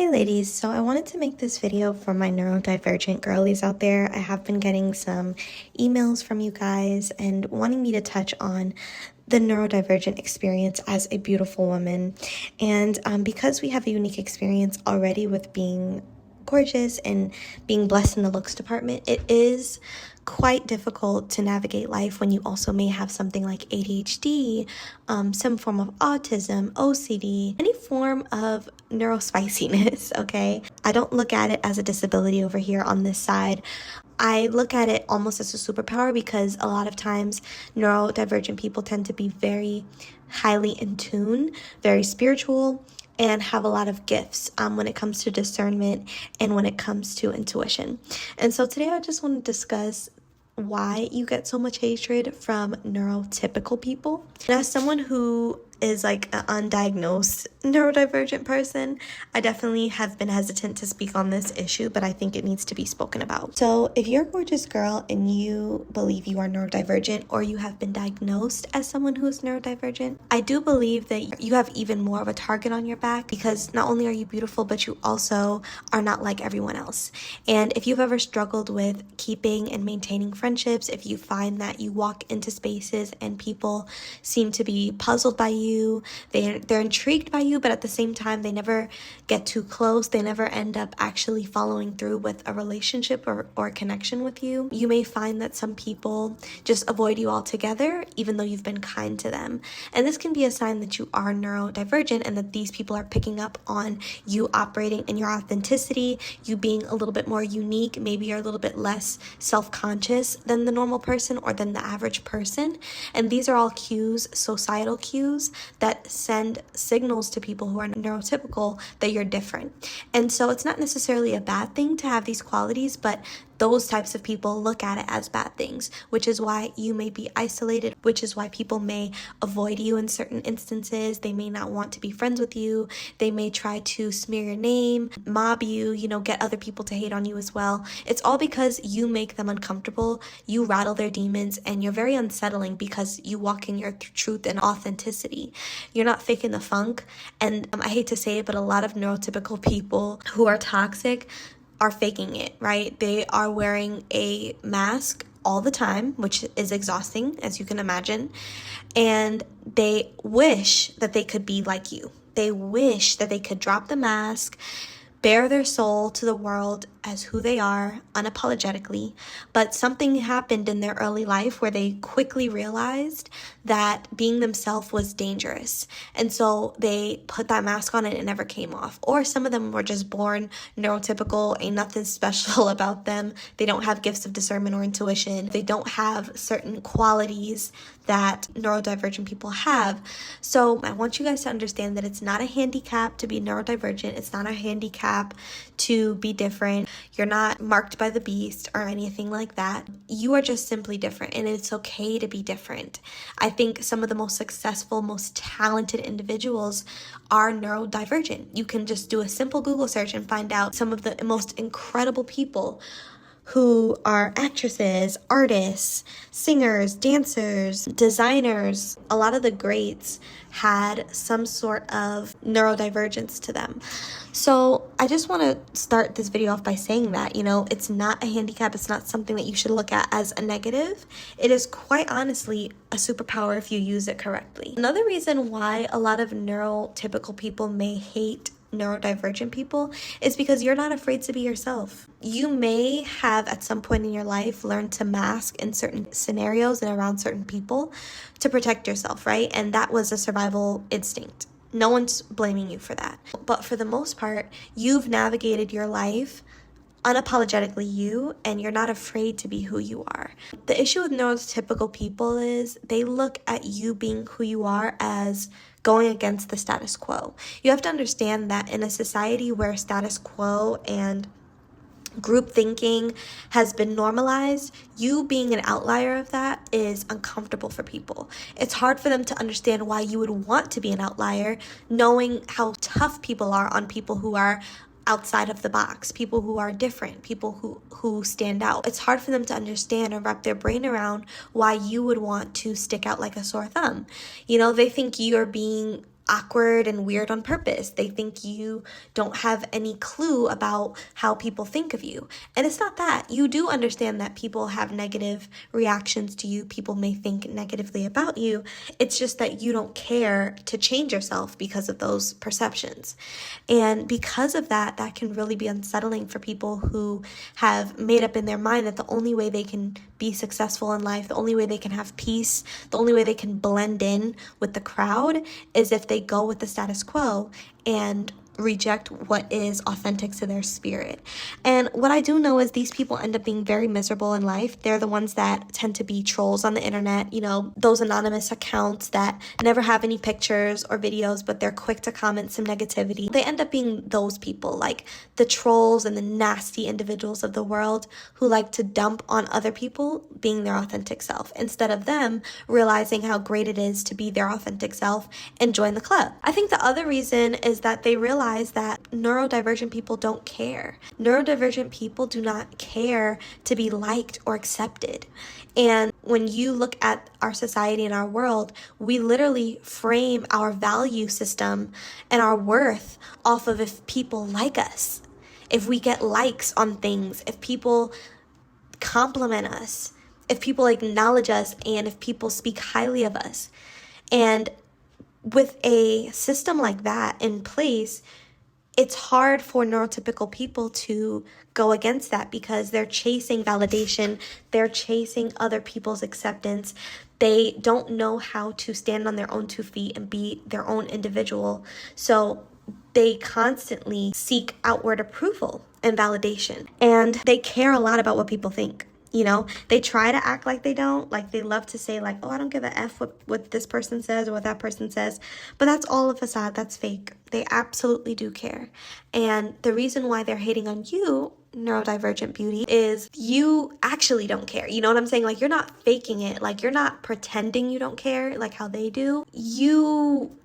Hey ladies, so I wanted to make this video for my neurodivergent girlies out there. I have been getting some emails from you guys and wanting me to touch on the neurodivergent experience as a beautiful woman. And because we have a unique experience already with being gorgeous and being blessed in the looks department, it is quite difficult to navigate life when you also may have something like ADHD, some form of autism, OCD, any form of neurospiciness, okay? I don't look at it as a disability over here on this side. I look at it almost as a superpower because a lot of times neurodivergent people tend to be very highly in tune, very spiritual, and have a lot of gifts when it comes to discernment and when it comes to intuition. And so today I just want to discuss why you get so much hatred from neurotypical people. And as someone who is like an undiagnosed neurodivergent person, I definitely have been hesitant to speak on this issue, but I think it needs to be spoken about. So if you're a gorgeous girl and you believe you are neurodivergent or you have been diagnosed as someone who is neurodivergent, I do believe that you have even more of a target on your back because not only are you beautiful, but you also are not like everyone else. And if you've ever struggled with keeping and maintaining friendships, if you find that you walk into spaces and people seem to be puzzled by you, they're intrigued by you, but at the same time they never get too close, they never end up actually following through with a relationship or a connection with you, you may find that some people just avoid you altogether even though you've been kind to them. And this can be a sign that you are neurodivergent and that these people are picking up on you operating in your authenticity, you being a little bit more unique, maybe you're a little bit less self-conscious than the normal person or than the average person. And these are all cues, societal cues, that send signals to people who are neurotypical that you're different. And so it's not necessarily a bad thing to have these qualities, but those types of people look at it as bad things, which is why you may be isolated, which is why people may avoid you in certain instances. They may not want to be friends with you. They may try to smear your name, mob you, get other people to hate on you as well. It's all because you make them uncomfortable, you rattle their demons, and you're very unsettling because you walk in your truth and authenticity. You're not faking the funk. And I hate to say it, but a lot of neurotypical people who are toxic are faking it, right? They are wearing a mask all the time, which is exhausting, as you can imagine. And they wish that they could be like you. They wish that they could drop the mask, bare their soul to the world as who they are unapologetically, but something happened in their early life where they quickly realized that being themselves was dangerous. And so they put that mask on and it never came off. Or some of them were just born neurotypical, ain't nothing special about them. They don't have gifts of discernment or intuition. They don't have certain qualities that neurodivergent people have. So I want you guys to understand that it's not a handicap to be neurodivergent. It's not a handicap to be different. You're not marked by the beast or anything like that. You are just simply different, and it's okay to be different. I think some of the most successful, most talented individuals are neurodivergent. You can just do a simple Google search and find out some of the most incredible people who are actresses, artists, singers, dancers, designers. A lot of the greats had some sort of neurodivergence to them. So I just want to start this video off by saying that, it's not a handicap. It's not something that you should look at as a negative. It is quite honestly a superpower if you use it correctly. Another reason why a lot of neurotypical people may hate neurodivergent people is because you're not afraid to be yourself. You may have at some point in your life learned to mask in certain scenarios and around certain people to protect yourself, right? And that was a survival instinct. No one's blaming you for that. But for the most part, you've navigated your life unapologetically you, and you're not afraid to be who you are. The issue with neurotypical people is they look at you being who you are as going against the status quo. You have to understand that in a society where status quo and group thinking has been normalized, you being an outlier of that is uncomfortable for people. It's hard for them to understand why you would want to be an outlier, knowing how tough people are on people who are outside of the box, people who are different, people who stand out. It's hard for them to understand or wrap their brain around why you would want to stick out like a sore thumb. They think you're being awkward and weird on purpose. They think you don't have any clue about how people think of you. And it's not that. You do understand that people have negative reactions to you. People may think negatively about you. It's just that you don't care to change yourself because of those perceptions. And because of that, that can really be unsettling for people who have made up in their mind that the only way they can be successful in life, the only way they can have peace, the only way they can blend in with the crowd is if they go with the status quo and reject what is authentic to their spirit. And what I do know is these people end up being very miserable in life. They're the ones that tend to be trolls on the internet, those anonymous accounts that never have any pictures or videos, but they're quick to comment some negativity. They end up being those people, like the trolls and the nasty individuals of the world who like to dump on other people being their authentic self instead of them realizing how great it is to be their authentic self and join the club. I think the other reason is that they realize that neurodivergent people don't care. Neurodivergent people do not care to be liked or accepted. And when you look at our society and our world, we literally frame our value system and our worth off of if people like us, if we get likes on things, if people compliment us, if people acknowledge us, and if people speak highly of us. And with a system like that in place, it's hard for neurotypical people to go against that because they're chasing validation, they're chasing other people's acceptance. They don't know how to stand on their own 2 feet and be their own individual. So they constantly seek outward approval and validation. And they care a lot about what people think. They try to act like they don't. Like, they love to say, like, oh, I don't give a F what this person says or what that person says. But that's all a facade. That's fake. They absolutely do care. And the reason why they're hating on you, neurodivergent beauty, is you actually don't care. You know what I'm saying? Like, you're not faking it. Like, you're not pretending you don't care like how they do. You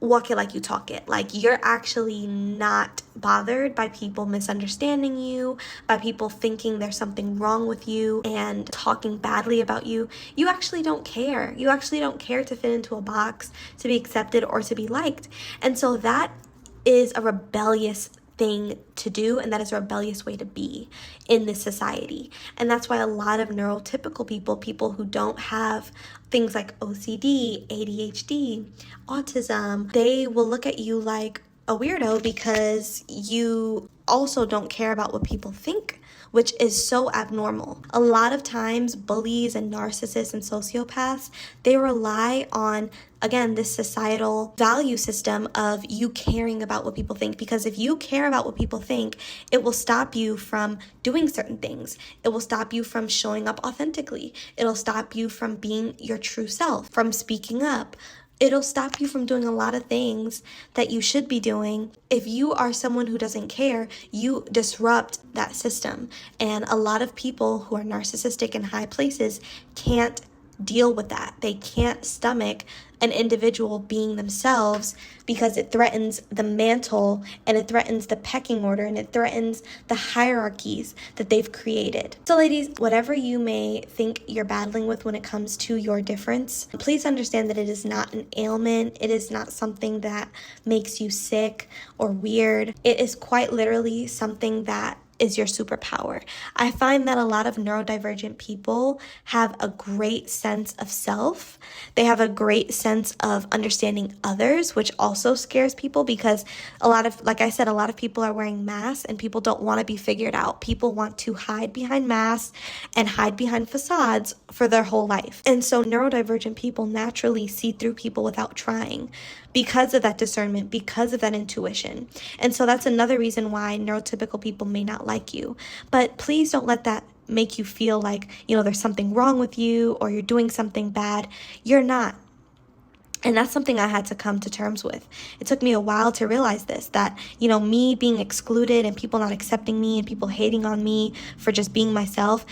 walk it like you talk it. Like, you're actually not bothered by people misunderstanding you, by people thinking there's something wrong with you and talking badly about you. You actually don't care. You actually don't care to fit into a box, to be accepted, or to be liked. And so that is a rebellious thing to do, and that is a rebellious way to be in this society. And that's why a lot of neurotypical people who don't have things like OCD, ADHD, autism, they will look at you like a weirdo because you also don't care about what people think, which is so abnormal. A lot of times, bullies and narcissists and sociopaths, they rely on, again, this societal value system of you caring about what people think. Because if you care about what people think, it will stop you from doing certain things. It will stop you from showing up authentically. It'll stop you from being your true self, from speaking up. It'll stop you from doing a lot of things that you should be doing. If you are someone who doesn't care, you disrupt that system. And a lot of people who are narcissistic in high places can't deal with that. They can't stomach an individual being themselves because it threatens the mantle and it threatens the pecking order and it threatens the hierarchies that they've created. So ladies, whatever you may think you're battling with when it comes to your difference, please understand that it is not an ailment. It is not something that makes you sick or weird. It is quite literally something that is your superpower. I find that a lot of neurodivergent people have a great sense of self. They have a great sense of understanding others, which also scares people because like I said, a lot of people are wearing masks and people don't want to be figured out. People want to hide behind masks and hide behind facades for their whole life. And so neurodivergent people naturally see through people without trying because of that discernment, because of that intuition. And so that's another reason why neurotypical people may not like you. But please don't let that make you feel like, there's something wrong with you or you're doing something bad. You're not. And that's something I had to come to terms with. It took me a while to realize this, that, me being excluded and people not accepting me and people hating on me for just being myself,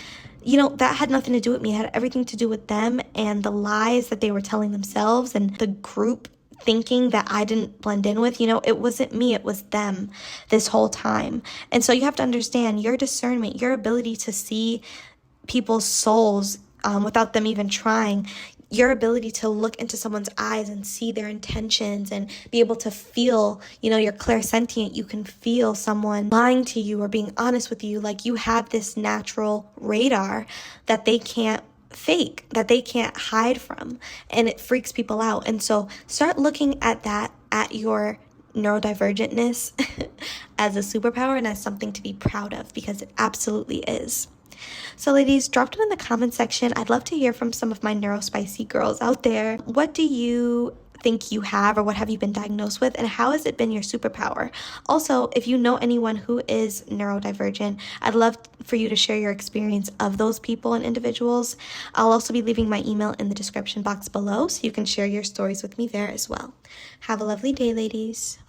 that had nothing to do with me. It had everything to do with them and the lies that they were telling themselves and the group thinking that I didn't blend in with. It wasn't me, it was them this whole time. And so you have to understand your discernment, your ability to see people's souls without them even trying. your ability to look into someone's eyes and see their intentions and be able to feel, you're clairsentient. You can feel someone lying to you or being honest with you. Like, you have this natural radar that they can't fake, that they can't hide from, and it freaks people out. And so start looking at that, at your neurodivergentness as a superpower and as something to be proud of, because it absolutely is. So ladies, drop it in the comment section. I'd love to hear from some of my neurospicy girls out there. What do you think you have, or what have you been diagnosed with, and how has it been your superpower? Also, if you know anyone who is neurodivergent, I'd love for you to share your experience of those people and individuals. I'll also be leaving my email in the description box below, so you can share your stories with me there as well. Have a lovely day, ladies.